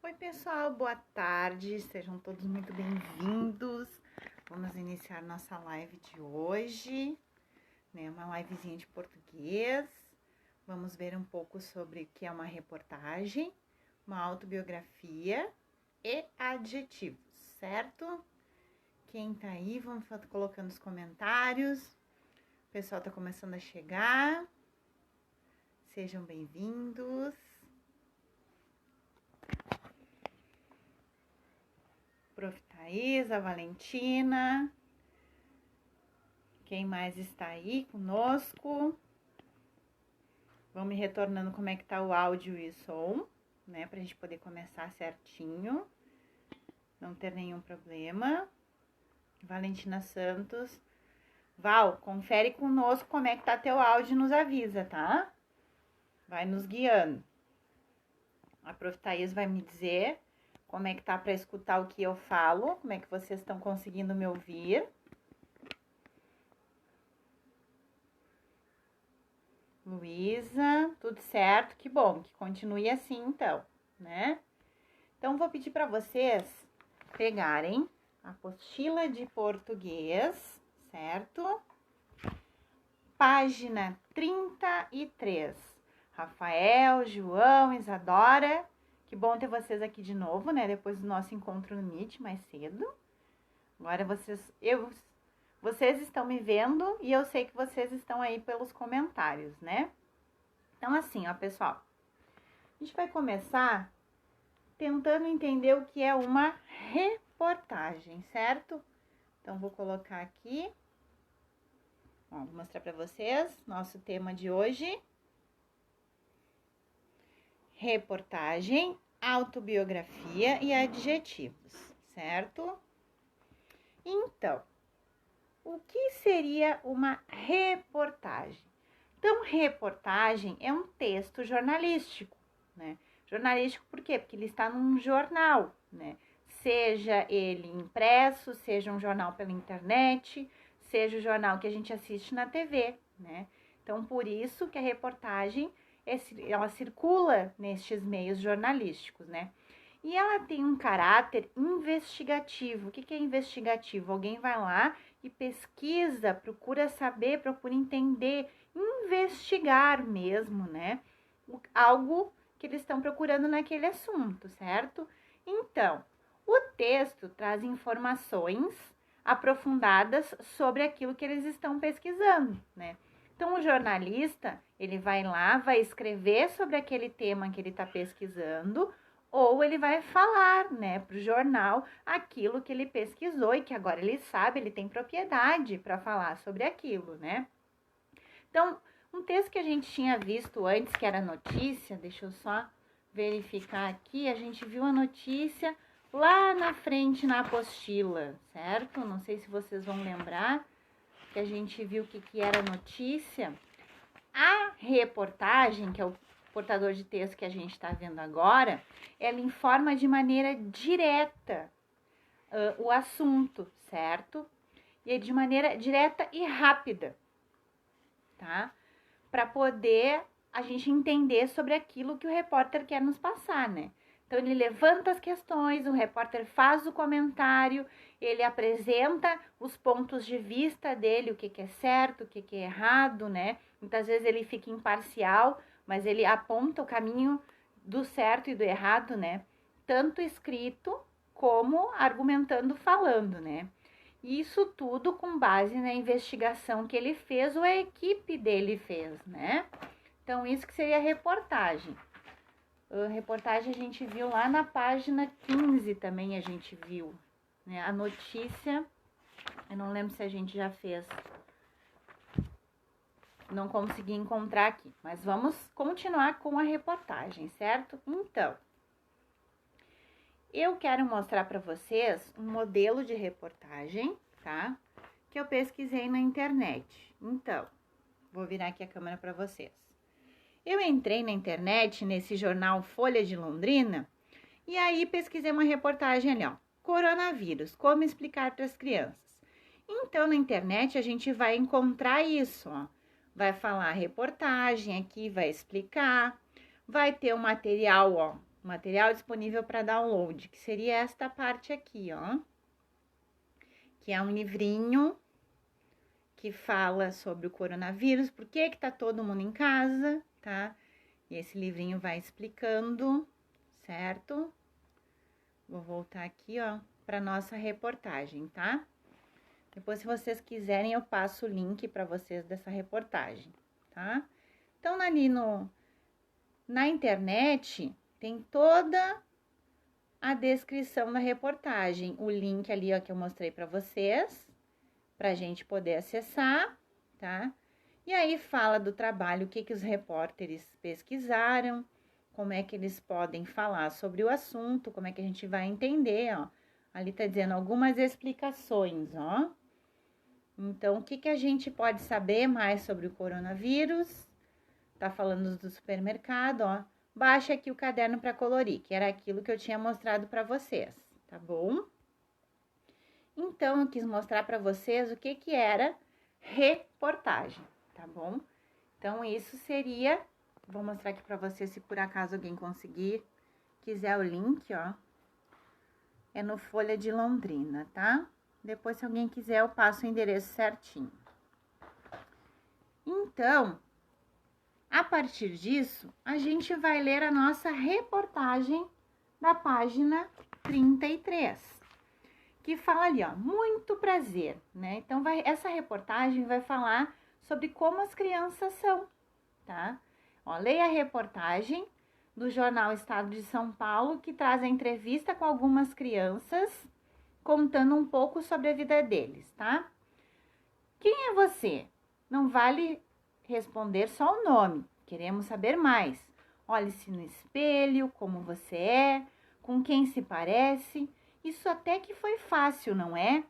Oi pessoal, boa tarde, sejam todos muito bem-vindos. Vamos iniciar nossa live de hoje, né? Uma livezinha de português. Vamos ver um pouco sobre o que é uma reportagem, uma autobiografia e adjetivos, certo? Quem tá aí, vamos colocando os comentários. O pessoal tá começando a chegar. Sejam bem-vindos. Prof. Thaís, a Valentina. Quem mais está aí conosco? Vão me retornando como é que tá o áudio e o som, né? Pra gente poder começar certinho. Não ter nenhum problema. Valentina Santos. Val, confere conosco como é que tá teu áudio e nos avisa, tá? Vai nos guiando. A Prof. Thaís vai me dizer como é que tá para escutar o que eu falo, como é que vocês estão conseguindo me ouvir. Luísa, tudo certo? Que bom, que continue assim então, né? Então, vou pedir para vocês pegarem a apostila de português, certo? Página 33. Rafael, João, Isadora, que bom ter vocês aqui de novo, né? Depois do nosso encontro no Meet mais cedo. Agora vocês estão me vendo e eu sei que vocês estão aí pelos comentários, né? Então, assim, ó, pessoal, a gente vai começar tentando entender o que é uma reportagem, certo? Então, vou colocar aqui, ó, vou mostrar para vocês nosso tema de hoje. Reportagem, autobiografia e adjetivos, certo? Então, o que seria uma reportagem? Então, reportagem é um texto jornalístico, né? Jornalístico por quê? Porque ele está num jornal, né? Seja ele impresso, seja um jornal pela internet, seja o jornal que a gente assiste na TV, né? Então, por isso que a reportagem, ela circula nestes meios jornalísticos, né? E ela tem um caráter investigativo. O que é investigativo? Alguém vai lá e pesquisa, procura saber, procura entender, investigar mesmo, né? Algo que eles estão procurando naquele assunto, certo? Então, o texto traz informações aprofundadas sobre aquilo que eles estão pesquisando, né? Então, o jornalista, ele vai lá, vai escrever sobre aquele tema que ele está pesquisando, ou ele vai falar, né, para o jornal aquilo que ele pesquisou e que agora ele sabe, ele tem propriedade para falar sobre aquilo, né? Então, um texto que a gente tinha visto antes, que era notícia, deixa eu só verificar aqui, a gente viu a notícia lá na frente na apostila, certo? Não sei se vocês vão lembrar que a gente viu o que era notícia. A reportagem, que é o portador de texto que a gente está vendo agora, ela informa de maneira direta o assunto, certo? E é de maneira direta e rápida, tá? Para poder a gente entender sobre aquilo que o repórter quer nos passar, né? Então, ele levanta as questões, o repórter faz o comentário, ele apresenta os pontos de vista dele, o que é certo, o que é errado, né? Muitas vezes ele fica imparcial, mas ele aponta o caminho do certo e do errado, né? Tanto escrito como argumentando, falando, né? Isso tudo com base na investigação que ele fez ou a equipe dele fez, né? Então, isso que seria a reportagem. A reportagem a gente viu lá na página 15 também, a gente viu, né? A notícia, eu não lembro se a gente já fez. Não consegui encontrar aqui, mas vamos continuar com a reportagem, certo? Então, eu quero mostrar para vocês um modelo de reportagem, tá? Que eu pesquisei na internet. Então, vou virar aqui a câmera para vocês. Eu entrei na internet, nesse jornal Folha de Londrina, e aí pesquisei uma reportagem ali, ó. Coronavírus, como explicar para as crianças. Então, na internet, a gente vai encontrar isso, ó. Vai falar reportagem aqui, vai explicar, vai ter um material, ó, material disponível para download, que seria esta parte aqui, ó. Que é um livrinho que fala sobre o coronavírus, por que tá todo mundo em casa, tá? E esse livrinho vai explicando, certo? Vou voltar aqui, ó, para nossa reportagem, tá? Depois, se vocês quiserem, eu passo o link para vocês dessa reportagem, tá? Então, ali na internet, tem toda a descrição da reportagem, o link ali, ó, que eu mostrei para vocês, pra gente poder acessar, tá? E aí fala do trabalho, o que os repórteres pesquisaram, como é que eles podem falar sobre o assunto, como é que a gente vai entender, ó. Ali tá dizendo algumas explicações, ó. Então, o que a gente pode saber mais sobre o coronavírus? Tá falando do supermercado, ó. Baixa aqui o caderno para colorir, que era aquilo que eu tinha mostrado para vocês, tá bom? Então, eu quis mostrar para vocês o que era reportagem, tá bom? Então, isso seria... Vou mostrar aqui para vocês, se por acaso alguém quiser o link, ó. É no Folha de Londrina, tá? Depois, se alguém quiser, eu passo o endereço certinho. Então, a partir disso, a gente vai ler a nossa reportagem da página 33. Que fala ali, ó, muito prazer, né? Então, essa reportagem vai falar sobre como as crianças são, tá? Ó, leia a reportagem do jornal Estado de São Paulo, que traz a entrevista com algumas crianças, contando um pouco sobre a vida deles, tá? Quem é você? Não vale responder só o nome, queremos saber mais. Olhe-se no espelho, como você é, com quem se parece. Isso até que foi fácil, não é?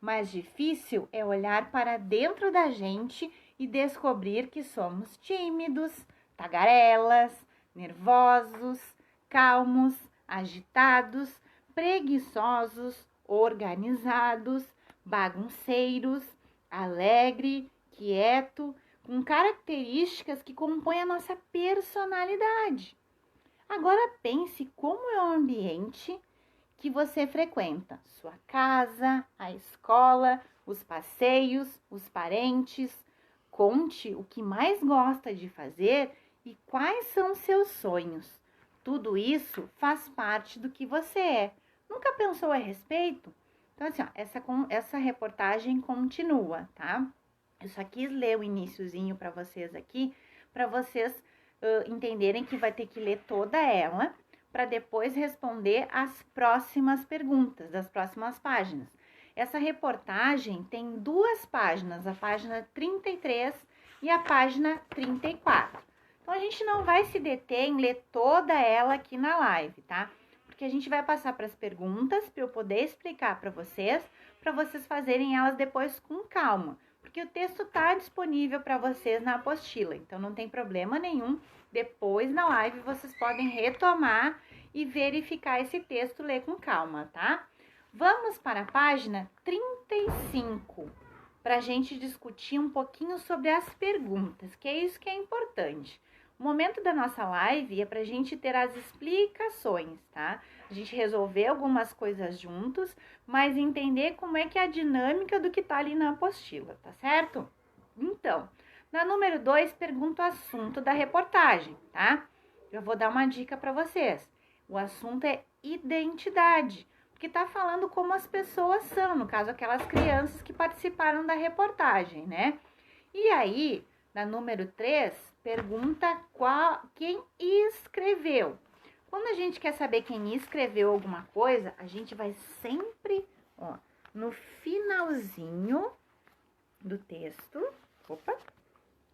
Mas difícil é olhar para dentro da gente e descobrir que somos tímidos, tagarelas, nervosos, calmos, agitados, preguiçosos, organizados, bagunceiros, alegre, quieto, com características que compõem a nossa personalidade. Agora pense como é o ambiente que você frequenta, sua casa, a escola, os passeios, os parentes. Conte o que mais gosta de fazer e quais são seus sonhos. Tudo isso faz parte do que você é. Nunca pensou a respeito? Então, assim, ó, essa reportagem continua, tá? Eu só quis ler o iniciozinho para vocês aqui, para vocês entenderem que vai ter que ler toda ela, para depois responder as próximas perguntas das próximas páginas. Essa reportagem tem 2 páginas, a página 33 e a página 34. Então, a gente não vai se deter em ler toda ela aqui na live, tá? Porque a gente vai passar para as perguntas, para eu poder explicar para vocês fazerem elas depois com calma. Porque o texto está disponível para vocês na apostila, então não tem problema nenhum. Depois, na live, vocês podem retomar e verificar esse texto, ler com calma, tá? Vamos para a página 35, para a gente discutir um pouquinho sobre as perguntas, que é isso que é importante. O momento da nossa live é para a gente ter as explicações, tá? A gente resolver algumas coisas juntos, mas entender como é que é a dinâmica do que tá ali na apostila, tá certo? Então, na número 2, pergunta o assunto da reportagem, tá? Eu vou dar uma dica para vocês. O assunto é identidade, porque tá falando como as pessoas são, no caso, aquelas crianças que participaram da reportagem, né? E aí, na número 3, pergunta quem escreveu. Quando a gente quer saber quem escreveu alguma coisa, a gente vai sempre, ó, no finalzinho do texto. Opa,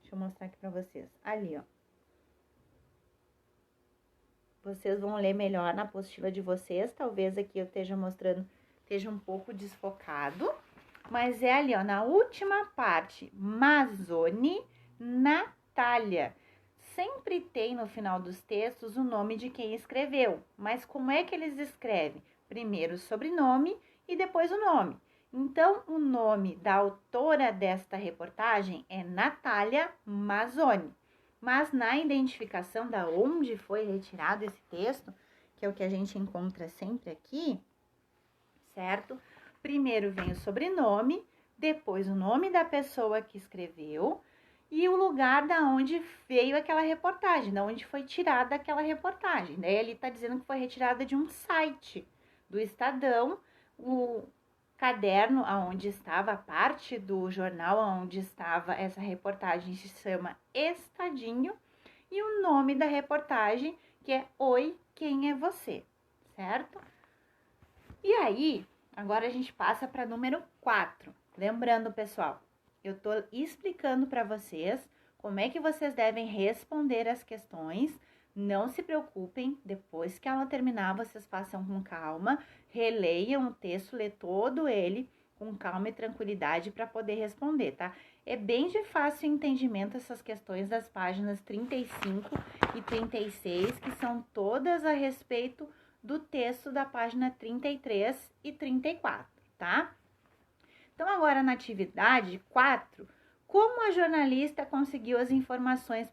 deixa eu mostrar aqui pra vocês. Ali, ó. Vocês vão ler melhor na apostila de vocês. Talvez aqui eu esteja mostrando, esteja um pouco desfocado. Mas é ali, ó, na última parte, Mazzoni, Natália. Sempre tem no final dos textos o nome de quem escreveu, mas como é que eles escrevem? Primeiro o sobrenome e depois o nome. Então, o nome da autora desta reportagem é Natália Mazzoni. Mas na identificação da onde foi retirado esse texto, que é o que a gente encontra sempre aqui, certo? Primeiro vem o sobrenome, depois o nome da pessoa que escreveu e o lugar da onde veio aquela reportagem, da onde foi tirada aquela reportagem. Daí ele está dizendo que foi retirada de um site do Estadão, o caderno aonde estava, a parte do jornal aonde estava essa reportagem se chama Estadinho e o nome da reportagem que é Oi, quem é você? Certo? E aí, agora a gente passa para número 4. Lembrando, pessoal, eu tô explicando para vocês como é que vocês devem responder as questões. Não se preocupem, depois que ela terminar, vocês façam com calma, releiam o texto, lê todo ele com calma e tranquilidade para poder responder, tá? É bem de fácil entendimento essas questões das páginas 35 e 36, que são todas a respeito do texto da página 33 e 34, tá? Então, agora na atividade 4, como a jornalista conseguiu as informações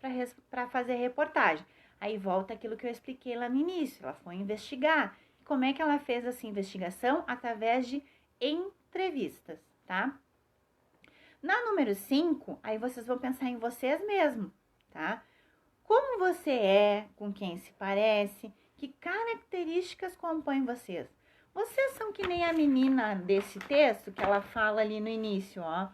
para fazer reportagem? Aí volta aquilo que eu expliquei lá no início, ela foi investigar. Como é que ela fez essa investigação? Através de entrevistas, tá? Na número 5, aí vocês vão pensar em vocês mesmos, tá? Como você é, com quem se parece, que características compõem vocês? Vocês são que nem a menina desse texto que ela fala ali no início, ó.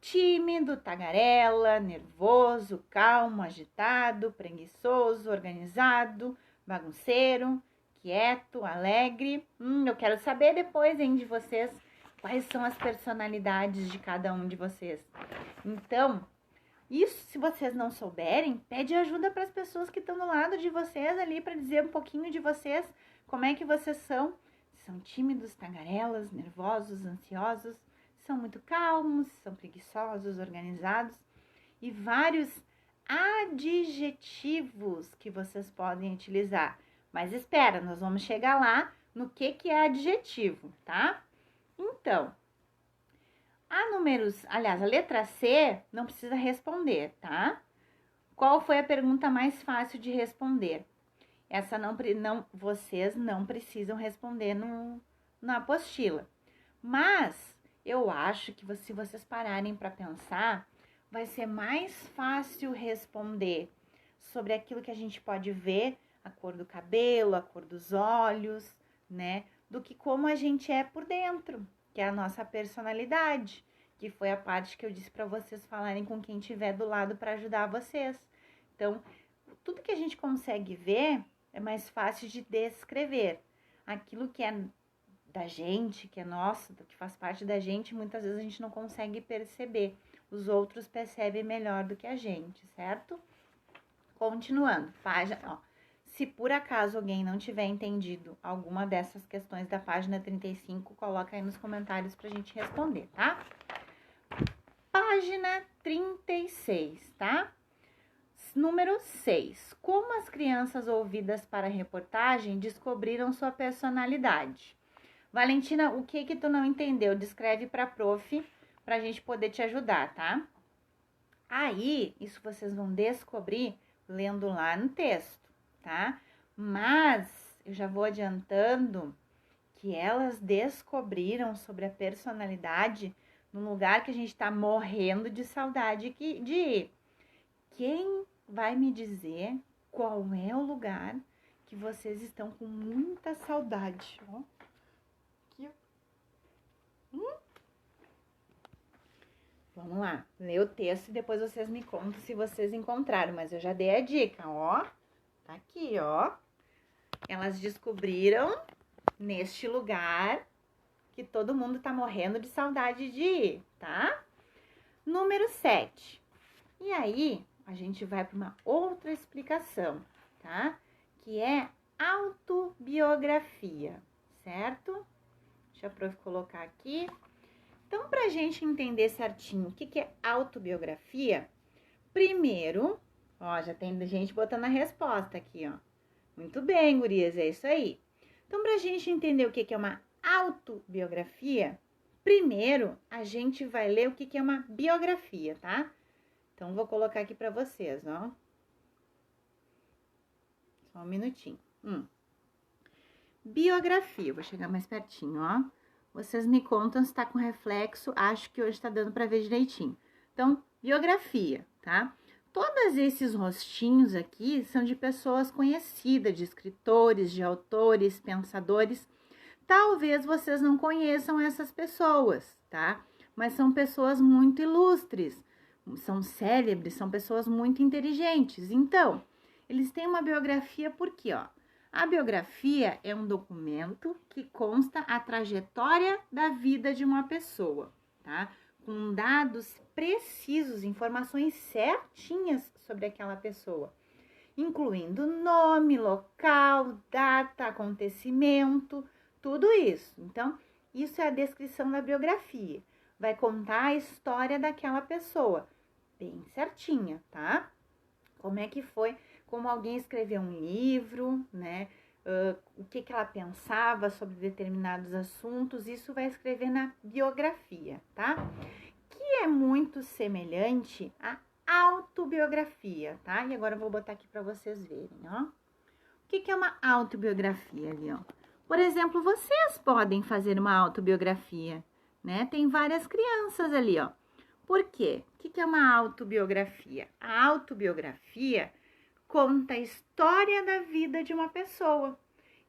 Tímido, tagarela, nervoso, calmo, agitado, preguiçoso, organizado, bagunceiro, quieto, alegre. Eu quero saber depois, hein, de vocês, quais são as personalidades de cada um de vocês. Então, isso, se vocês não souberem, pede ajuda para as pessoas que estão do lado de vocês ali para dizer um pouquinho de vocês, como é que vocês são. São tímidos, tagarelas, nervosos, ansiosos, são muito calmos, são preguiçosos, organizados e vários adjetivos que vocês podem utilizar. Mas espera, nós vamos chegar lá no que é adjetivo, tá? Então, a letra C não precisa responder, tá? Qual foi a pergunta mais fácil de responder? Essa vocês não precisam responder na apostila. Mas eu acho que se vocês pararem para pensar, vai ser mais fácil responder sobre aquilo que a gente pode ver, a cor do cabelo, a cor dos olhos, né? Do que como a gente é por dentro, que é a nossa personalidade, que foi a parte que eu disse para vocês falarem com quem estiver do lado para ajudar vocês. Então, tudo que a gente consegue ver é mais fácil de descrever. Aquilo que é da gente, que é nosso, que faz parte da gente, muitas vezes a gente não consegue perceber. Os outros percebem melhor do que a gente, certo? Continuando, página, ó. Se por acaso alguém não tiver entendido alguma dessas questões da página 35, coloca aí nos comentários pra gente responder, tá? Página 36, tá? Número 6. Como as crianças ouvidas para a reportagem descobriram sua personalidade? Valentina, o que tu não entendeu? Descreve para a prof, para a gente poder te ajudar, tá? Aí, isso vocês vão descobrir lendo lá no texto, tá? Mas, eu já vou adiantando que elas descobriram sobre a personalidade num lugar que a gente tá morrendo de saudade de ir. Quem vai me dizer qual é o lugar que vocês estão com muita saudade, ó? Aqui, ó. Vamos lá, lê o texto e depois vocês me contam se vocês encontraram, mas eu já dei a dica, ó. Tá aqui, ó. Elas descobriram neste lugar que todo mundo tá morrendo de saudade de ir, tá? Número 7. E aí, a gente vai para uma outra explicação, tá? Que é autobiografia, certo? Deixa a prof colocar aqui. Então, para a gente entender certinho o que é autobiografia, primeiro, ó, já tem gente botando a resposta aqui, ó. Muito bem, gurias, é isso aí. Então, para a gente entender o que é uma autobiografia, primeiro a gente vai ler o que é uma biografia, tá? Então, vou colocar aqui para vocês, ó. Só um minutinho. biografia. Vou chegar mais pertinho, ó. Vocês me contam se tá com reflexo, acho que hoje tá dando para ver direitinho. Então, biografia, tá? Todos esses rostinhos aqui são de pessoas conhecidas, de escritores, de autores, pensadores. Talvez vocês não conheçam essas pessoas, tá? Mas são pessoas muito ilustres, são célebres, são pessoas muito inteligentes. Então, eles têm uma biografia porque, ó, a biografia é um documento que consta a trajetória da vida de uma pessoa, tá? Com dados precisos, informações certinhas sobre aquela pessoa, incluindo nome, local, data, acontecimento, tudo isso. Então, isso é a descrição da biografia. Vai contar a história daquela pessoa, bem certinha, tá? Como é que foi, como alguém escreveu um livro, né? O que ela pensava sobre determinados assuntos, isso vai escrever na biografia, tá? Que é muito semelhante à autobiografia, tá? E agora eu vou botar aqui para vocês verem, ó. O que é uma autobiografia ali, ó? Por exemplo, vocês podem fazer uma autobiografia, né? Tem várias crianças ali, ó. Por quê? O que é uma autobiografia? A autobiografia conta a história da vida de uma pessoa.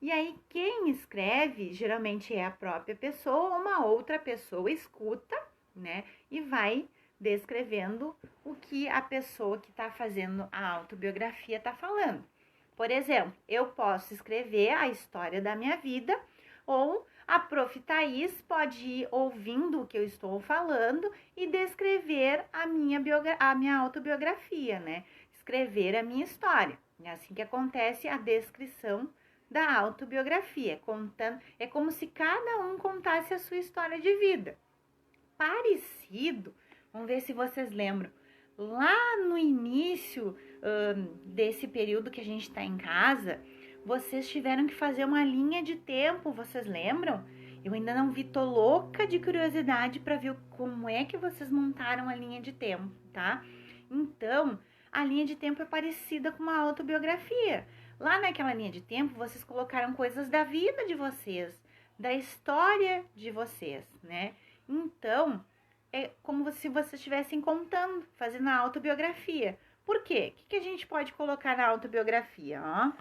E aí, quem escreve, geralmente é a própria pessoa, ou uma outra pessoa escuta, né? E vai descrevendo o que a pessoa que está fazendo a autobiografia está falando. Por exemplo, eu posso escrever a história da minha vida, ou a Prof. Thaís pode ir ouvindo o que eu estou falando e descrever a minha autobiografia, né? Escrever a minha história. É assim que acontece a descrição da autobiografia, contando, é como se cada um contasse a sua história de vida. Parecido, vamos ver se vocês lembram, lá no início desse período que a gente está em casa, vocês tiveram que fazer uma linha de tempo, vocês lembram? Eu ainda não vi, tô louca de curiosidade para ver como é que vocês montaram a linha de tempo, tá? Então, a linha de tempo é parecida com uma autobiografia. Lá naquela linha de tempo, vocês colocaram coisas da vida de vocês, da história de vocês, né? Então, é como se vocês estivessem contando, fazendo a autobiografia. Por quê? O que a gente pode colocar na autobiografia? Ó,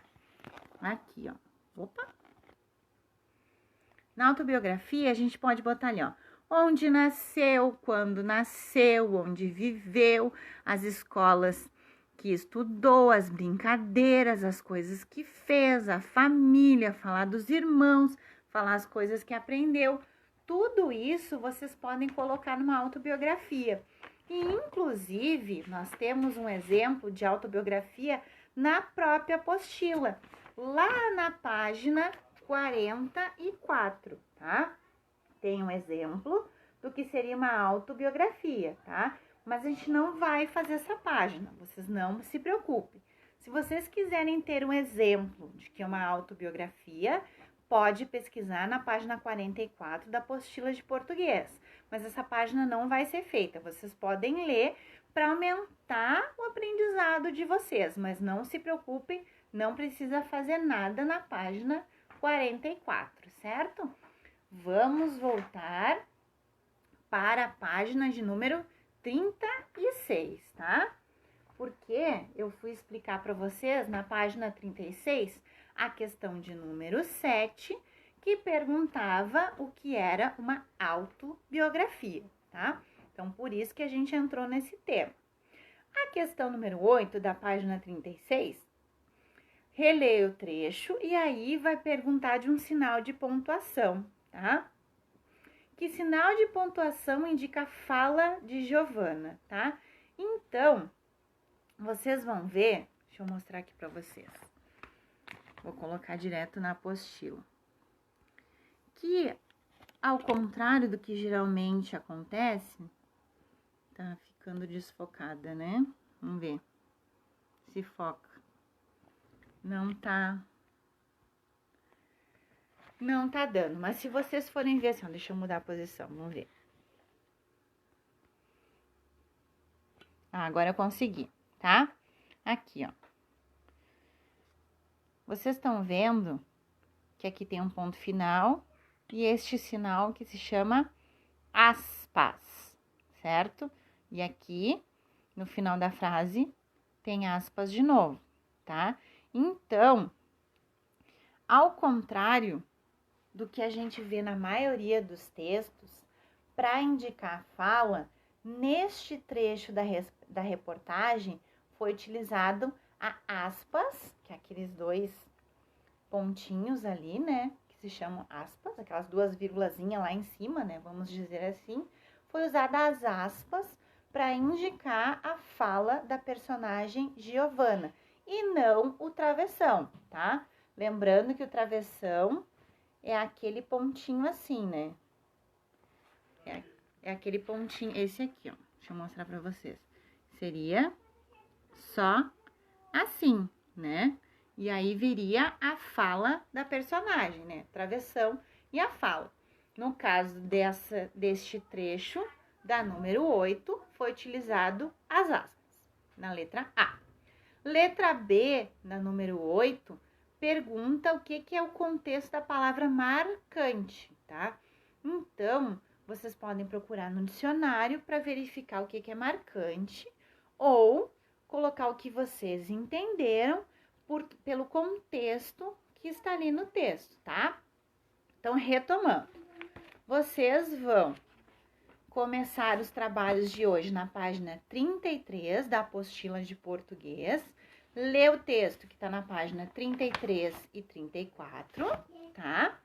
aqui, ó. Opa! Na autobiografia, a gente pode botar ali, ó. Onde nasceu, quando nasceu, onde viveu, as escolas que estudou, as brincadeiras, as coisas que fez, a família, falar dos irmãos, falar as coisas que aprendeu. Tudo isso vocês podem colocar numa autobiografia. E, inclusive, nós temos um exemplo de autobiografia na própria apostila, lá na página 44, tá? Tem um exemplo do que seria uma autobiografia, tá? Mas a gente não vai fazer essa página, vocês não se preocupem. Se vocês quiserem ter um exemplo de que é uma autobiografia, pode pesquisar na página 44 da apostila de português. Mas essa página não vai ser feita, vocês podem ler para aumentar o aprendizado de vocês, mas não se preocupem, não precisa fazer nada na página 44, certo? Vamos voltar para a página de número 36, tá? Porque eu fui explicar para vocês na página 36 a questão de número 7, que perguntava o que era uma autobiografia, tá? Então, por isso que a gente entrou nesse tema. A questão número 8 da página 36, releia o trecho e aí vai perguntar de um sinal de pontuação, tá? Que sinal de pontuação indica a fala de Giovana, tá? Então, vocês vão ver, deixa eu mostrar aqui para vocês. Vou colocar direto na apostila. Que, ao contrário do que geralmente acontece, tá ficando desfocada, né? Vamos ver se foca. Não tá dando, mas se vocês forem ver assim, deixa eu mudar a posição, vamos ver. Agora eu consegui, tá? Aqui, ó. Vocês estão vendo que aqui tem um ponto final, e este sinal que se chama aspas, certo? E aqui, no final da frase, tem aspas de novo, tá? Então, ao contrário do que a gente vê na maioria dos textos, para indicar a fala, neste trecho da reportagem foi utilizado a aspas, que é aqueles dois pontinhos ali, né? Que se chamam aspas, aquelas duas vírgulazinhas lá em cima, né? Vamos dizer assim. Foi usada as aspas para indicar a fala da personagem Giovanna e não o travessão, tá? Lembrando que o travessão é aquele pontinho assim, né? É aquele pontinho, esse aqui, ó. Deixa eu mostrar pra vocês. Seria só assim, né? E aí viria a fala da personagem, né? Travessão e a fala. No caso deste trecho, da número 8, foi utilizado as aspas, na letra A. Letra B, na número 8, pergunta o que é o contexto da palavra marcante, tá? Então, vocês podem procurar no dicionário para verificar o que é marcante ou colocar o que vocês entenderam pelo contexto que está ali no texto, tá? Então, retomando, vocês vão começar os trabalhos de hoje na página 33 da apostila de português, ler o texto que está na página 33 e 34, tá?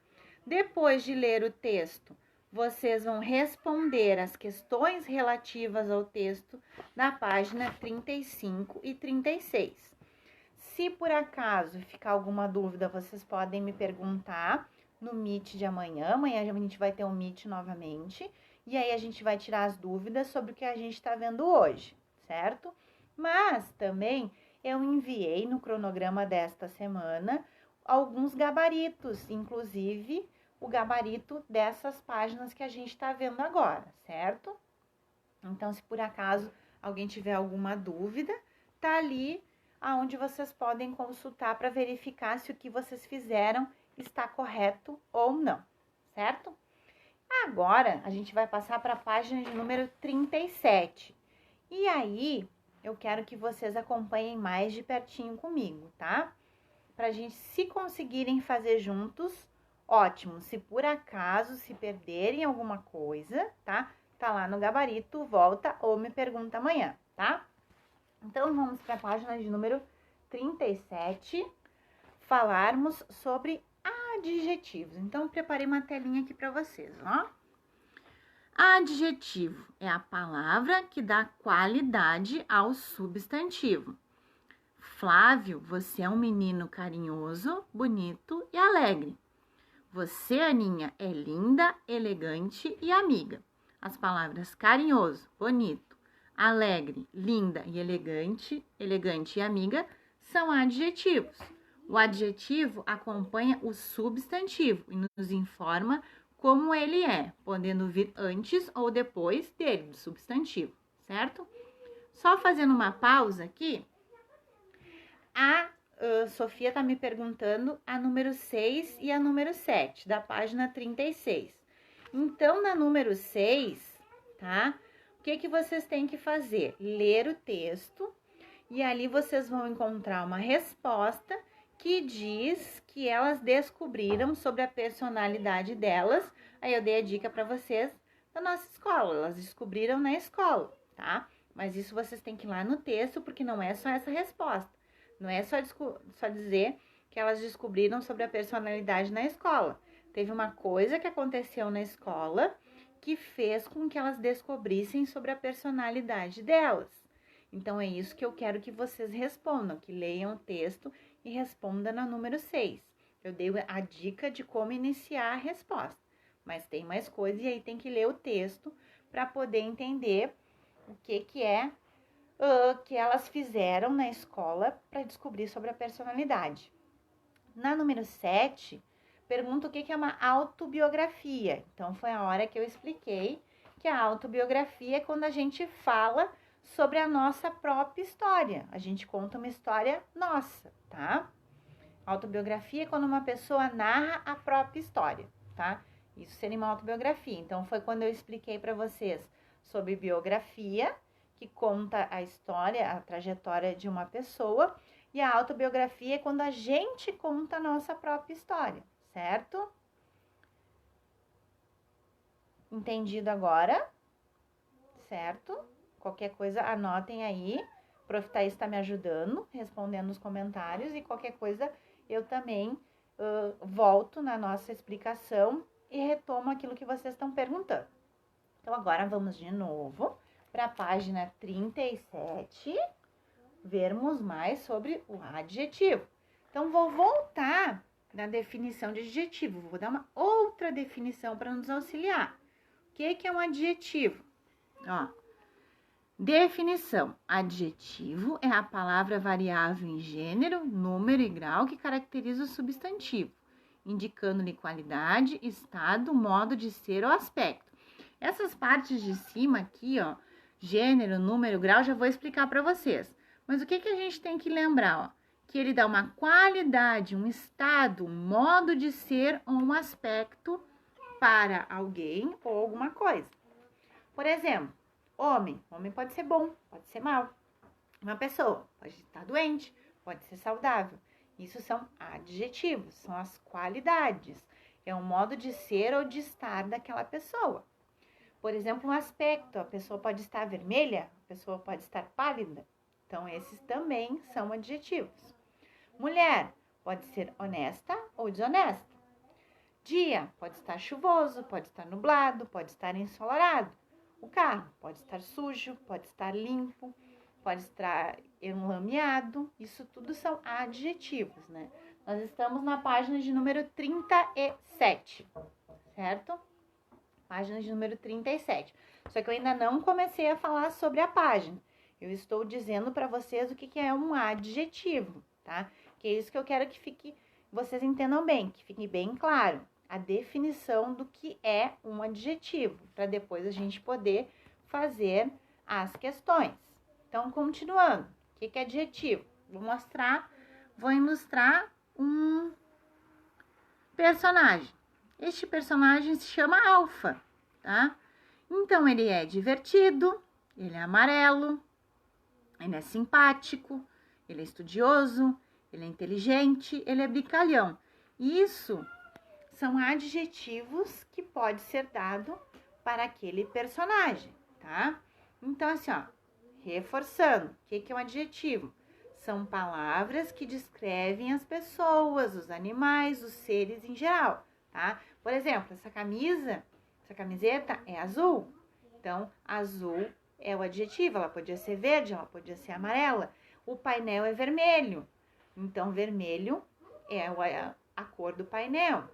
Depois de ler o texto, vocês vão responder as questões relativas ao texto na página 35 e 36. Se por acaso ficar alguma dúvida, vocês podem me perguntar no Meet de amanhã. Amanhã a gente vai ter um Meet novamente. E aí a gente vai tirar as dúvidas sobre o que a gente está vendo hoje, certo? Mas também eu enviei no cronograma desta semana alguns gabaritos, inclusive o gabarito dessas páginas que a gente está vendo agora, certo? Então, se por acaso alguém tiver alguma dúvida, tá ali aonde vocês podem consultar para verificar se o que vocês fizeram está correto ou não, certo? Agora, a gente vai passar para a página de número 37. E aí, eu quero que vocês acompanhem mais de pertinho comigo, tá? Pra gente, se conseguirem fazer juntos, ótimo. Se por acaso se perderem alguma coisa, tá? Tá lá no gabarito, volta ou me pergunta amanhã, tá? Então, vamos para a página de número 37, falarmos sobre adjetivos. Então, preparei uma telinha aqui para vocês, ó. Adjetivo é a palavra que dá qualidade ao substantivo. Flávio, você é um menino carinhoso, bonito e alegre. Você, Aninha, é linda, elegante e amiga. As palavras carinhoso, bonito, alegre, linda e elegante e amiga são adjetivos. O adjetivo acompanha o substantivo e nos informa como ele é, podendo vir antes ou depois dele, do substantivo, certo? Só fazendo uma pausa aqui, a Sofia tá me perguntando a número 6 e a número 7, da página 36. Então, na número 6, tá? O que vocês têm que fazer? Ler o texto e ali vocês vão encontrar uma resposta que diz que elas descobriram sobre a personalidade delas. Aí eu dei a dica para vocês da nossa escola, elas descobriram na escola, tá? Mas isso vocês têm que ir lá no texto, porque não é só essa resposta. Não é só dizer que elas descobriram sobre a personalidade na escola. Teve uma coisa que aconteceu na escola que fez com que elas descobrissem sobre a personalidade delas. Então, é isso que eu quero que vocês respondam, que leiam o texto e respondam na número 6. Eu dei a dica de como iniciar a resposta, mas tem mais coisa e aí tem que ler o texto para poder entender o que é que elas fizeram na escola para descobrir sobre a personalidade. Na número 7, pergunta o que é uma autobiografia. Então, foi a hora que eu expliquei que a autobiografia é quando a gente fala sobre a nossa própria história. A gente conta uma história nossa, tá? Autobiografia é quando uma pessoa narra a própria história, tá? Isso seria uma autobiografia. Então, foi quando eu expliquei para vocês sobre biografia, que conta a história, a trajetória de uma pessoa, e a autobiografia é quando a gente conta a nossa própria história, certo? Entendido agora? Certo? Qualquer coisa, anotem aí. O Prof. Thaís está me ajudando, respondendo nos comentários, e qualquer coisa eu também volto na nossa explicação e retomo aquilo que vocês estão perguntando. Então, agora vamos de novo para a página 37, vermos mais sobre o adjetivo. Então, vou voltar na definição de adjetivo, vou dar uma outra definição para nos auxiliar. O que é um adjetivo? Ó, definição: adjetivo é a palavra variável em gênero, número e grau que caracteriza o substantivo, indicando-lhe qualidade, estado, modo de ser ou aspecto. Essas partes de cima aqui, ó, gênero, número, grau, já vou explicar para vocês. Mas o que a gente tem que lembrar, ó? Que ele dá uma qualidade, um estado, um modo de ser ou um aspecto para alguém ou alguma coisa. Por exemplo, homem. Homem pode ser bom, pode ser mau. Uma pessoa pode estar doente, pode ser saudável. Isso são adjetivos, são as qualidades. É um modo de ser ou de estar daquela pessoa. Por exemplo, um aspecto. A pessoa pode estar vermelha, a pessoa pode estar pálida. Então, esses também são adjetivos. Mulher pode ser honesta ou desonesta. Dia pode estar chuvoso, pode estar nublado, pode estar ensolarado. O carro pode estar sujo, pode estar limpo, pode estar enlameado. Isso tudo são adjetivos, né? Nós estamos na página de número 37, certo? Página de número 37. Só que eu ainda não comecei a falar sobre a página. Eu estou dizendo para vocês o que é um adjetivo, tá? Que é isso que eu quero que vocês entendam bem, que fique bem claro. A definição do que é um adjetivo, para depois a gente poder fazer as questões. Então, continuando, o que é adjetivo? Vou ilustrar um personagem. Este personagem se chama Alfa, tá? Então, ele é divertido, ele é amarelo, ele é simpático, ele é estudioso, ele é inteligente, ele é brincalhão. Isso são adjetivos que pode ser dado para aquele personagem, tá? Então, assim, ó, reforçando, o que é um adjetivo? São palavras que descrevem as pessoas, os animais, os seres em geral, tá? Por exemplo, essa camiseta é azul. Então, azul é o adjetivo, ela podia ser verde, ela podia ser amarela. O painel é vermelho. Então, vermelho é a cor do painel.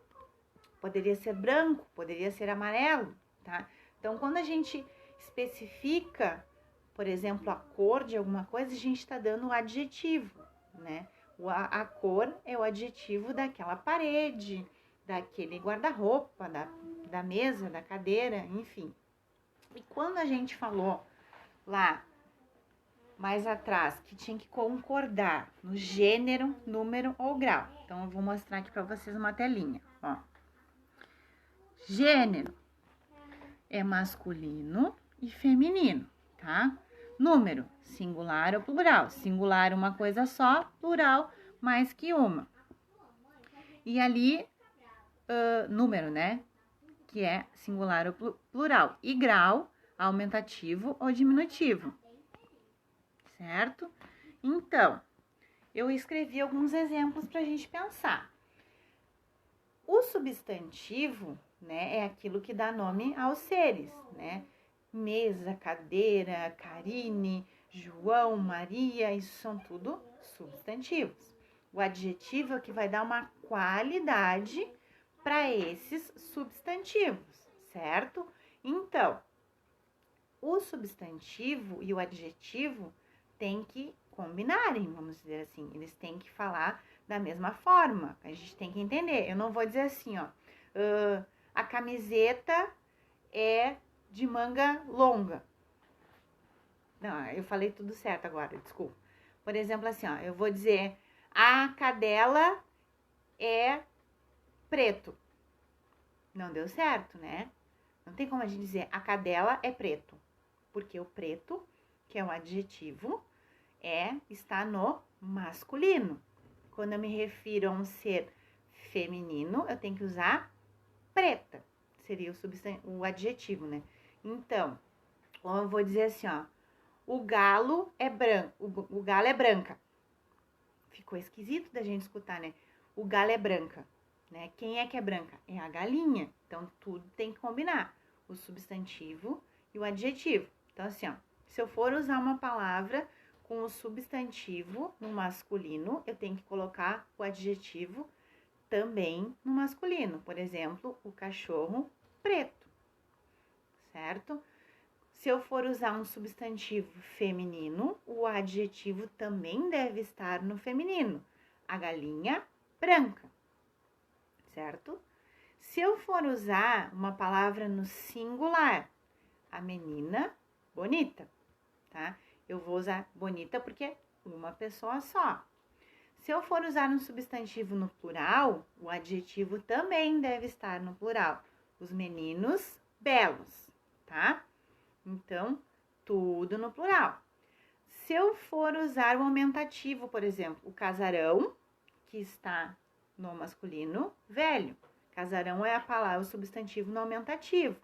Poderia ser branco, poderia ser amarelo, tá? Então, quando a gente especifica, por exemplo, a cor de alguma coisa, a gente está dando o adjetivo, né? A cor é o adjetivo daquela parede, daquele guarda-roupa, da mesa, da cadeira, enfim. E quando a gente falou lá mais atrás que tinha que concordar no gênero, número ou grau. Então, eu vou mostrar aqui para vocês uma telinha, ó. Gênero é masculino e feminino, tá? Número, singular ou plural. Singular, uma coisa só, plural, mais que uma. E ali, número, né? Que é singular ou plural. E grau, aumentativo ou diminutivo. Certo? Então, eu escrevi alguns exemplos para a gente pensar. O substantivo, né, é aquilo que dá nome aos seres, né? Mesa, cadeira, Karine, João, Maria, isso são tudo substantivos. O adjetivo é o que vai dar uma qualidade para esses substantivos, certo? Então, o substantivo e o adjetivo têm que combinarem, vamos dizer assim. Eles têm que falar da mesma forma. A gente tem que entender. Eu não vou dizer assim, ó. A camiseta é de manga longa. Não, eu falei tudo certo agora, desculpa. Por exemplo, assim, ó. Eu vou dizer, a cadela é preto. Não deu certo, né? Não tem como a gente dizer a cadela é preto, porque o preto, que é um adjetivo, está no masculino. Quando eu me refiro a um ser feminino, eu tenho que usar preta, seria o adjetivo, né? Então, eu vou dizer assim, ó, o galo é branco, o galo é branca. Ficou esquisito da gente escutar, né? O galo é branca, né? Quem é que é branca? É a galinha. Então, tudo tem que combinar, o substantivo e o adjetivo. Então, assim, ó, se eu for usar uma palavra com o substantivo no masculino, eu tenho que colocar o adjetivo também no masculino. Por exemplo, o cachorro preto, certo? Se eu for usar um substantivo feminino, o adjetivo também deve estar no feminino. A galinha branca, certo? Se eu for usar uma palavra no singular, a menina bonita, tá? Eu vou usar bonita porque é uma pessoa só. Se eu for usar um substantivo no plural, o adjetivo também deve estar no plural. Os meninos belos, tá? Então, tudo no plural. Se eu for usar o aumentativo, por exemplo, o casarão, que está no masculino, velho. Casarão é a palavra, o substantivo no aumentativo,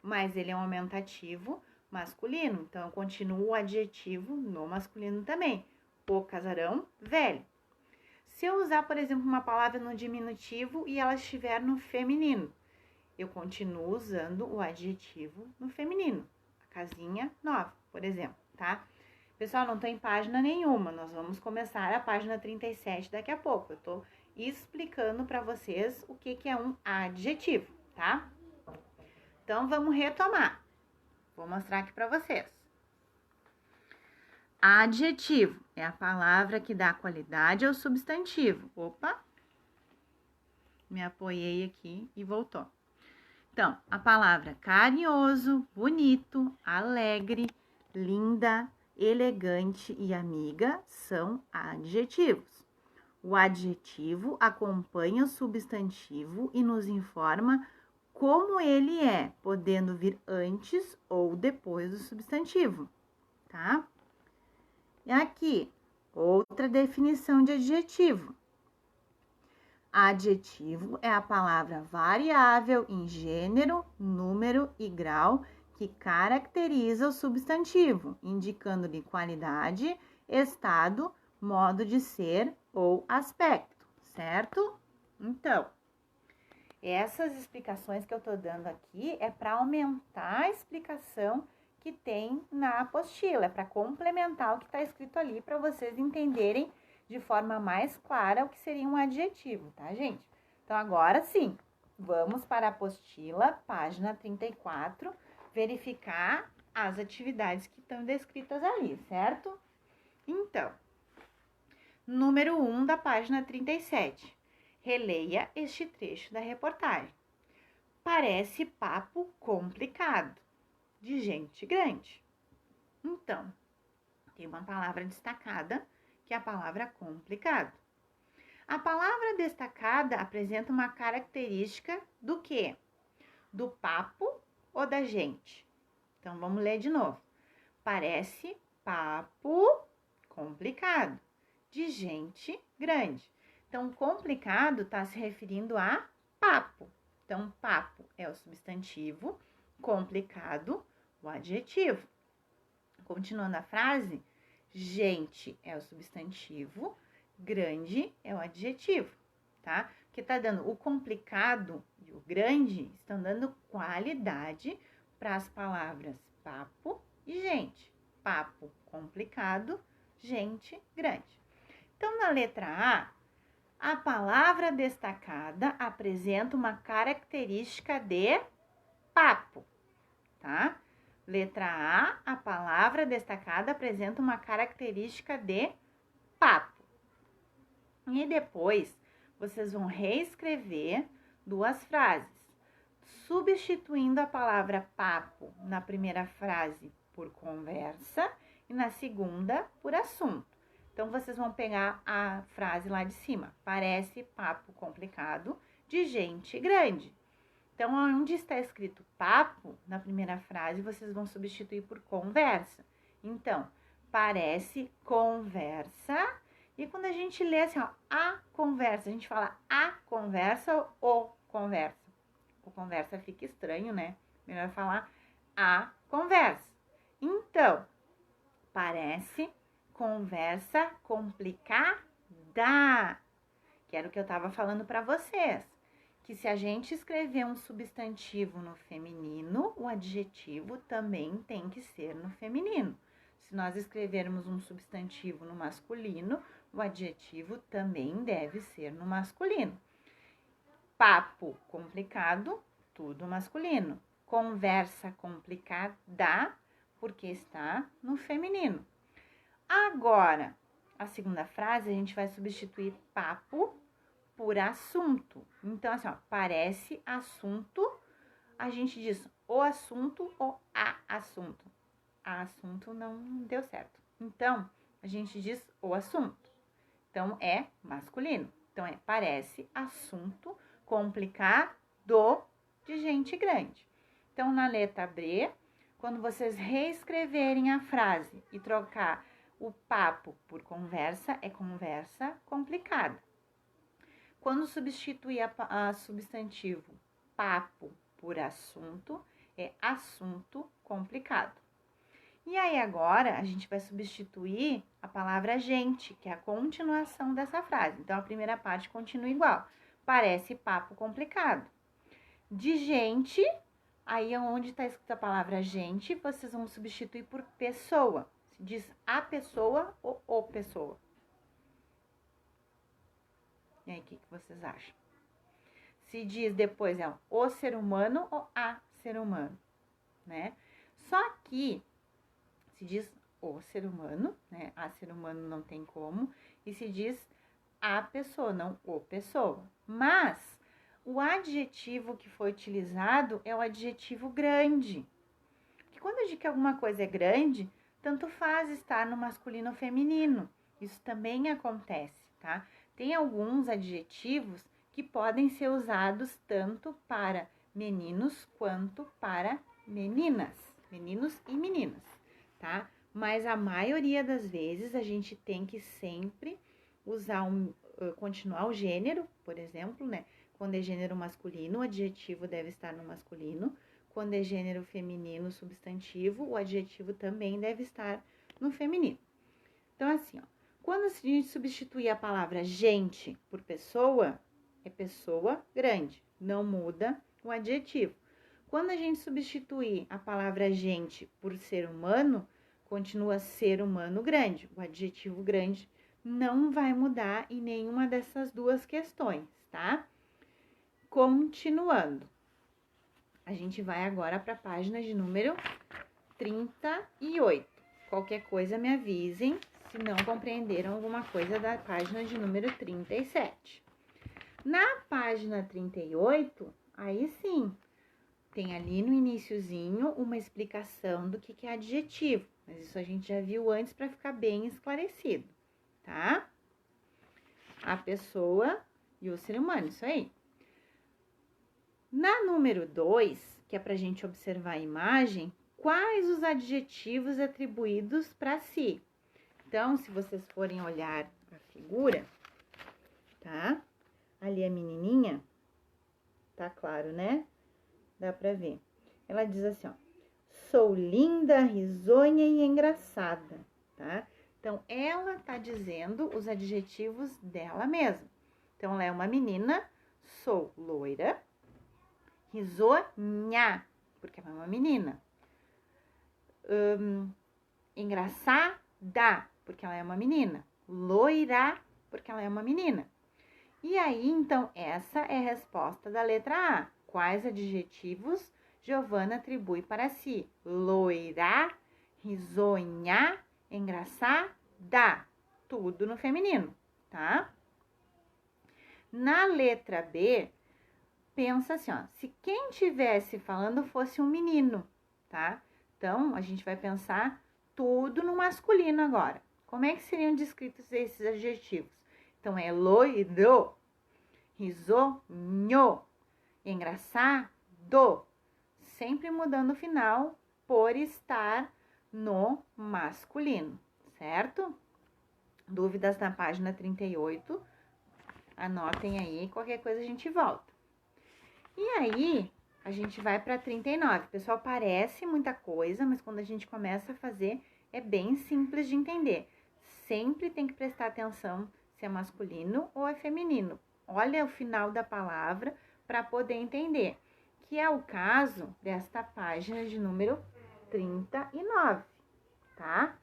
mas ele é um aumentativo masculino, então eu continuo o adjetivo no masculino também. O casarão, velho. Se eu usar, por exemplo, uma palavra no diminutivo e ela estiver no feminino, eu continuo usando o adjetivo no feminino. A casinha nova, por exemplo, tá? Pessoal, não tô em página nenhuma, nós vamos começar a página 37 daqui a pouco. Eu tô explicando para vocês o que é um adjetivo, tá? Então, vamos retomar. Vou mostrar aqui para vocês. Adjetivo é a palavra que dá qualidade ao substantivo. Opa! Me apoiei aqui e voltou. Então, a palavra carinhoso, bonito, alegre, linda, elegante e amiga são adjetivos. O adjetivo acompanha o substantivo e nos informa como ele é, podendo vir antes ou depois do substantivo, tá? E aqui, outra definição de adjetivo. Adjetivo é a palavra variável em gênero, número e grau que caracteriza o substantivo, indicando-lhe qualidade, estado, modo de ser ou aspecto, certo? Então, essas explicações que eu tô dando aqui é para aumentar a explicação que tem na apostila, é para complementar o que está escrito ali para vocês entenderem de forma mais clara o que seria um adjetivo, tá, gente? Então, agora sim, vamos para a apostila, página 34, verificar as atividades que estão descritas ali, certo? Então, número 1 da página 37. Releia este trecho da reportagem. Parece papo complicado, de gente grande. Então, tem uma palavra destacada, que é a palavra complicado. A palavra destacada apresenta uma característica do quê? Do papo ou da gente? Então, vamos ler de novo. Parece papo complicado, de gente grande. Então, complicado está se referindo a papo. Então, papo é o substantivo, complicado, o adjetivo. Continuando a frase, gente é o substantivo, grande é o adjetivo, tá? Que tá dando o complicado e o grande estão dando qualidade para as palavras papo e gente. Papo complicado, gente grande. Então, na letra A palavra destacada apresenta uma característica de papo, tá? Letra A palavra destacada apresenta uma característica de papo. E depois, vocês vão reescrever duas frases, substituindo a palavra papo na primeira frase por conversa e na segunda por assunto. Então, vocês vão pegar a frase lá de cima. Parece papo complicado de gente grande. Então, onde está escrito papo, na primeira frase, vocês vão substituir por conversa. Então, parece conversa. E quando a gente lê assim, ó, a conversa, a gente fala a conversa ou conversa. O conversa fica estranho, né? Melhor falar a conversa. Então, parece conversa complicada, que era o que eu estava falando para vocês. Que se a gente escrever um substantivo no feminino, o adjetivo também tem que ser no feminino. Se nós escrevermos um substantivo no masculino, o adjetivo também deve ser no masculino. Papo complicado, tudo masculino. Conversa complicada, porque está no feminino. Agora, a segunda frase, a gente vai substituir papo por assunto. Então, assim, ó, parece assunto, a gente diz o assunto ou a assunto. A assunto não deu certo. Então, a gente diz o assunto. Então, é masculino. Então, parece assunto complicado de gente grande. Então, na letra B, quando vocês reescreverem a frase e trocar o papo por conversa, é conversa complicada. Quando substituir a substantivo papo por assunto, é assunto complicado. E aí agora a gente vai substituir a palavra gente, que é a continuação dessa frase. Então a primeira parte continua igual. Parece papo complicado. De gente, aí onde está escrita a palavra gente, vocês vão substituir por pessoa. Se diz a pessoa ou o pessoa. E aí, o que vocês acham? Se diz depois o ser humano ou a ser humano, né? Só que se diz o ser humano, né? A ser humano não tem como. E se diz a pessoa, não o pessoa. Mas o adjetivo que foi utilizado é o adjetivo grande. Porque quando eu digo que alguma coisa é grande, tanto faz estar no masculino ou feminino. Isso também acontece, tá? Tem alguns adjetivos que podem ser usados tanto para meninos quanto para meninas. Meninos e meninas, tá? Mas a maioria das vezes a gente tem que sempre usar continuar o gênero, por exemplo, né? Quando é gênero masculino, o adjetivo deve estar no masculino. Quando é gênero feminino, o substantivo, o adjetivo também deve estar no feminino. Então, assim, ó, quando a gente substituir a palavra gente por pessoa, é pessoa grande, não muda o adjetivo. Quando a gente substituir a palavra gente por ser humano, continua ser humano grande. O adjetivo grande não vai mudar em nenhuma dessas duas questões, tá? Continuando. A gente vai agora para a página de número 38. Qualquer coisa me avisem se não compreenderam alguma coisa da página de número 37. Na página 38, aí sim, tem ali no iniciozinho uma explicação do que é adjetivo. Mas isso a gente já viu antes para ficar bem esclarecido, tá? A pessoa e o ser humano, isso aí. Na número 2, que é para a gente observar a imagem, quais os adjetivos atribuídos para si? Então, se vocês forem olhar a figura, tá? Ali a menininha, tá claro, né? Dá pra ver. Ela diz assim, ó. Sou linda, risonha e engraçada, tá? Então, ela tá dizendo os adjetivos dela mesma. Então, ela é uma menina, sou loira, risonha, porque ela é uma menina. Engraçada, porque ela é uma menina. Loira, porque ela é uma menina. E aí, então, essa é a resposta da letra A. Quais adjetivos Giovana atribui para si? Loira, risonha, engraçada. Tudo no feminino, tá? Na letra B, pensa assim, ó. Se quem estivesse falando fosse um menino, tá? Então, a gente vai pensar tudo no masculino agora. Como é que seriam descritos esses adjetivos? Então, é loiro, risonho, engraçado, sempre mudando o final por estar no masculino, certo? Dúvidas na página 38, anotem aí, qualquer coisa a gente volta. E aí, a gente vai para 39. Pessoal, parece muita coisa, mas quando a gente começa a fazer, é bem simples de entender. Sempre tem que prestar atenção se é masculino ou é feminino. Olha o final da palavra para poder entender, que é o caso desta página de número 39, tá?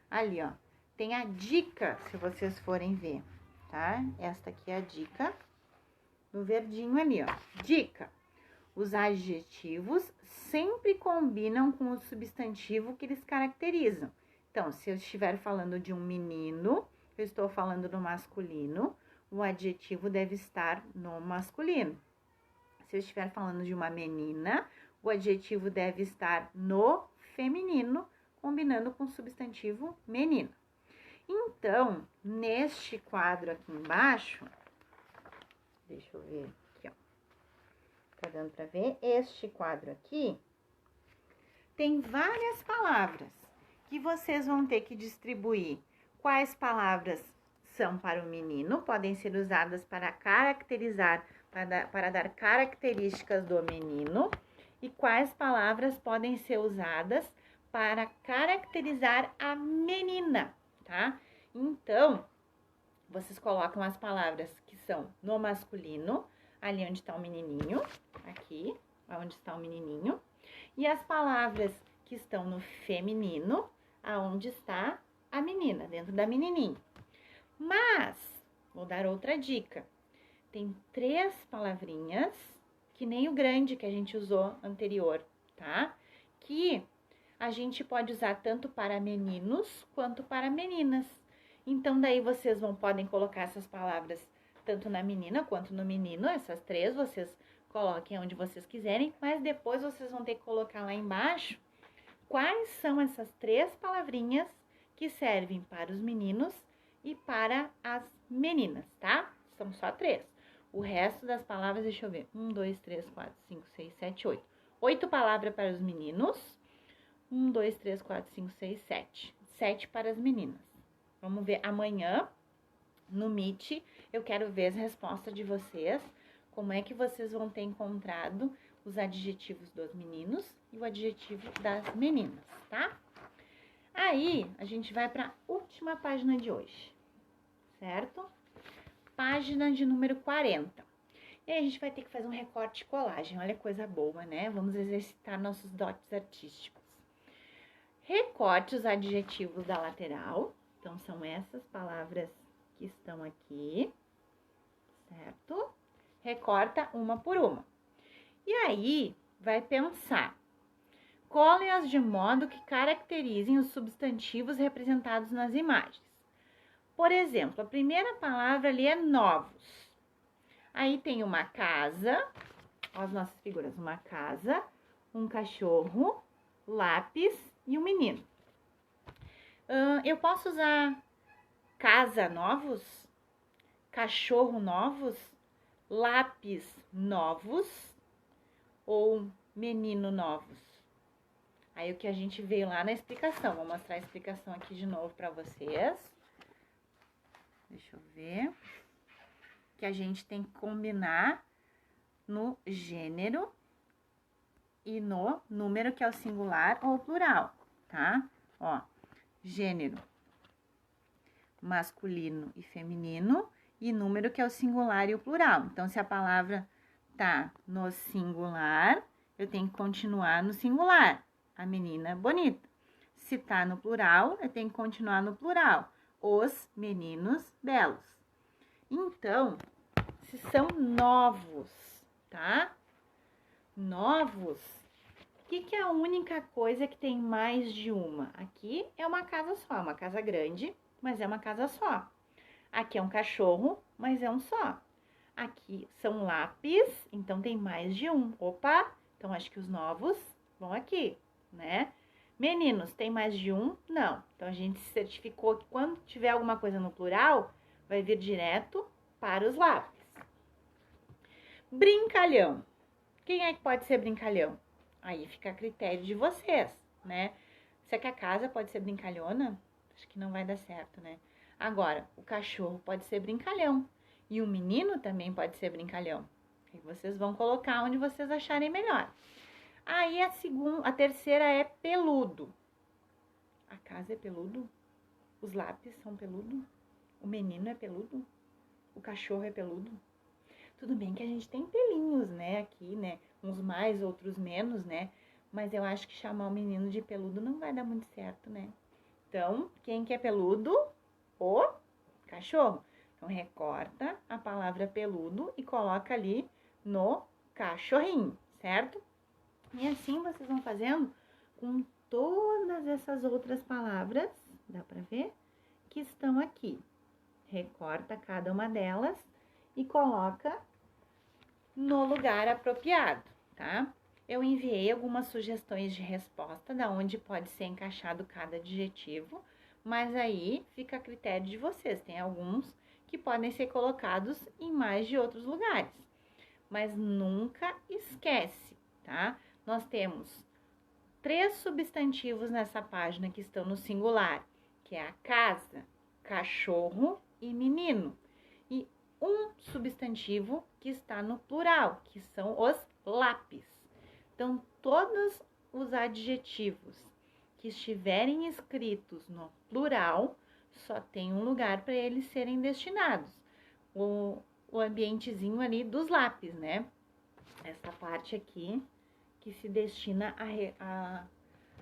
Ali, ó, tem a dica, se vocês forem ver, tá? Esta aqui é a dica, no verdinho ali, ó. Dica: os adjetivos sempre combinam com o substantivo que eles caracterizam. Então, se eu estiver falando de um menino, eu estou falando no masculino, o adjetivo deve estar no masculino. Se eu estiver falando de uma menina, o adjetivo deve estar no feminino, combinando com o substantivo menino. Então, neste quadro aqui embaixo, deixa eu ver aqui, ó. Tá dando para ver? Este quadro aqui tem várias palavras que vocês vão ter que distribuir. Quais palavras são para o menino, podem ser usadas para caracterizar, para dar características do menino, e quais palavras podem ser usadas para caracterizar a menina, tá? Então, vocês colocam as palavras que são no masculino, ali onde está o menininho, aqui, onde está o menininho, e as palavras que estão no feminino, aonde está a menina, dentro da menininha. Mas, vou dar outra dica. Tem 3 palavrinhas, que nem o grande que a gente usou anterior, tá? Que a gente pode usar tanto para meninos quanto para meninas. Então, daí vocês podem colocar essas palavras tanto na menina quanto no menino. Essas 3 vocês coloquem onde vocês quiserem, mas depois vocês vão ter que colocar lá embaixo quais são essas 3 palavrinhas que servem para os meninos e para as meninas, tá? São só 3. O resto das palavras, deixa eu ver. 1, 2, 3, 4, 5, 6, 7, 8. 8 palavras para os meninos. 1, 2, 3, 4, 5, 6, 7. 7 para as meninas. Vamos ver amanhã no Meet. Eu quero ver as respostas de vocês. Como é que vocês vão ter encontrado os adjetivos dos meninos e o adjetivo das meninas, tá? Aí, a gente vai para a última página de hoje, certo? Página de número 40. E aí, a gente vai ter que fazer um recorte e colagem. Olha que coisa boa, né? Vamos exercitar nossos dotes artísticos. Recorte os adjetivos da lateral. Então, são essas palavras que estão aqui, certo? Recorta uma por uma. E aí, vai pensar. Cole-as de modo que caracterizem os substantivos representados nas imagens. Por exemplo, a primeira palavra ali é novos. Aí tem uma casa, ó, as nossas figuras, uma casa, um cachorro, lápis e um menino. Eu posso usar casa novos, cachorro novos, lápis novos ou menino novos. Aí o que a gente veio lá na explicação, vou mostrar a explicação aqui de novo para vocês. Deixa eu ver. Que a gente tem que combinar no gênero e no número que é o singular ou plural, tá? Ó, gênero masculino e feminino e número que é o singular e o plural. Então, se a palavra tá no singular, eu tenho que continuar no singular. A menina bonita. Se tá no plural, eu tenho que continuar no plural. Os meninos belos. Então, se são novos, tá? Novos. O que é a única coisa que tem mais de uma? Aqui é uma casa só, uma casa grande, mas é uma casa só. Aqui é um cachorro, mas é um só. Aqui são lápis, então tem mais de um. Opa! Então, acho que os novos vão aqui, né? Meninos, tem mais de um? Não. Então, a gente certificou que quando tiver alguma coisa no plural, vai vir direto para os lápis. Brincalhão. Quem é que pode ser brincalhão? Aí fica a critério de vocês, né? Se é que a casa pode ser brincalhona, acho que não vai dar certo, né? Agora, o cachorro pode ser brincalhão. E o menino também pode ser brincalhão. Aí vocês vão colocar onde vocês acharem melhor. Aí a terceira é peludo. A casa é peludo? Os lápis são peludo? O menino é peludo? O cachorro é peludo? Tudo bem que a gente tem pelinhos, né, aqui, né? Uns mais, outros menos, né? Mas eu acho que chamar o menino de peludo não vai dar muito certo, né? Então, quem que é peludo? O cachorro. Então, recorta a palavra peludo e coloca ali no cachorrinho, certo? E assim vocês vão fazendo com todas essas outras palavras, dá pra ver? Que estão aqui. Recorta cada uma delas e coloca no lugar apropriado, tá? Eu enviei algumas sugestões de resposta da onde pode ser encaixado cada adjetivo, mas aí fica a critério de vocês. Tem alguns que podem ser colocados em mais de outros lugares, mas nunca esquece, tá? Nós temos 3 substantivos nessa página que estão no singular, que é a casa, cachorro e menino. E um substantivo que está no plural, que são os lápis. Então, todos os adjetivos que estiverem escritos no plural, só tem um lugar para eles serem destinados. O ambientezinho ali dos lápis, né? Essa parte aqui que se destina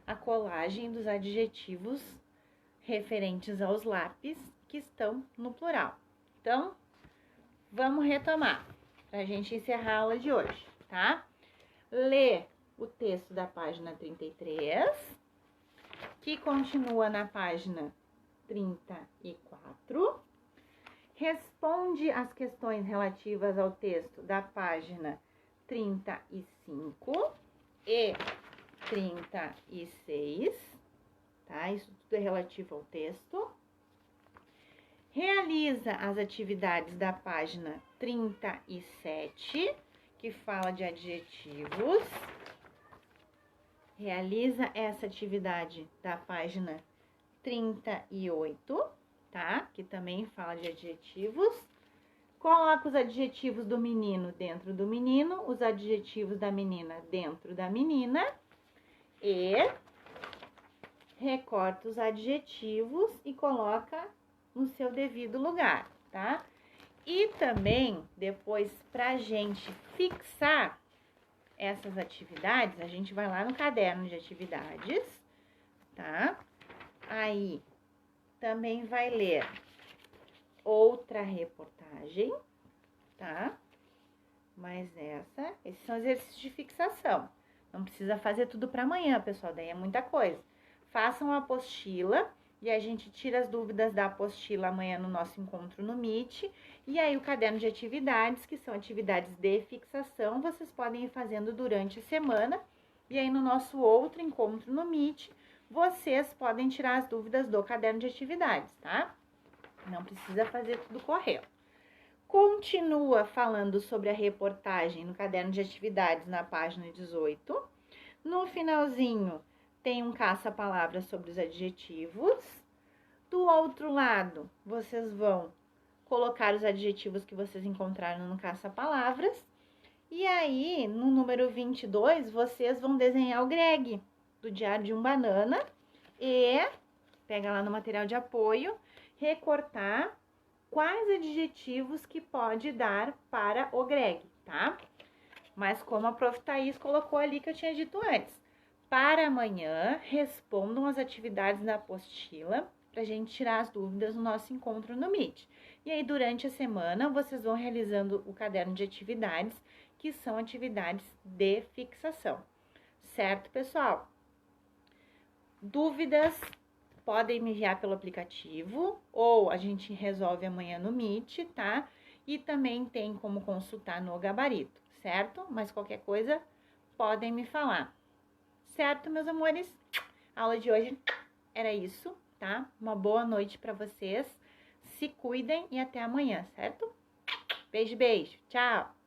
a colagem dos adjetivos referentes aos lápis que estão no plural. Então, vamos retomar para a gente encerrar a aula de hoje, tá? Lê o texto da página 33, que continua na página 34. Responde as questões relativas ao texto da página 35 e 36, tá? Isso tudo é relativo ao texto. Realiza as atividades da página 37, que fala de adjetivos. Realiza essa atividade da página 38, tá? Que também fala de adjetivos. Coloca os adjetivos do menino dentro do menino, os adjetivos da menina dentro da menina e recorta os adjetivos e coloca no seu devido lugar, tá? E também, depois, pra gente fixar essas atividades, a gente vai lá no caderno de atividades, tá? Aí, também vai ler outra reportagem, tá? Mas esses são exercícios de fixação. Não precisa fazer tudo para amanhã, pessoal, daí é muita coisa. Façam a apostila e a gente tira as dúvidas da apostila amanhã no nosso encontro no Meet. E aí o caderno de atividades, que são atividades de fixação, vocês podem ir fazendo durante a semana. E aí no nosso outro encontro no Meet, vocês podem tirar as dúvidas do caderno de atividades, tá? Não precisa fazer tudo correndo. Continua falando sobre a reportagem no caderno de atividades na página 18. No finalzinho, tem um caça-palavras sobre os adjetivos. Do outro lado, vocês vão colocar os adjetivos que vocês encontraram no caça-palavras. E aí, no número 22, vocês vão desenhar o Greg, do Diário de um Banana. E, pega lá no material de apoio, recortar quais adjetivos que pode dar para o Greg, tá? Mas como a Prof. Thaís colocou ali que eu tinha dito antes, para amanhã, respondam as atividades da apostila para a gente tirar as dúvidas no nosso encontro no Meet. E aí, durante a semana, vocês vão realizando o caderno de atividades, que são atividades de fixação. Certo, pessoal? Dúvidas podem me enviar pelo aplicativo ou a gente resolve amanhã no Meet, tá? E também tem como consultar no gabarito, certo? Mas qualquer coisa, podem me falar. Certo, meus amores? A aula de hoje era isso, tá? Uma boa noite para vocês. Se cuidem e até amanhã, certo? Beijo, beijo. Tchau!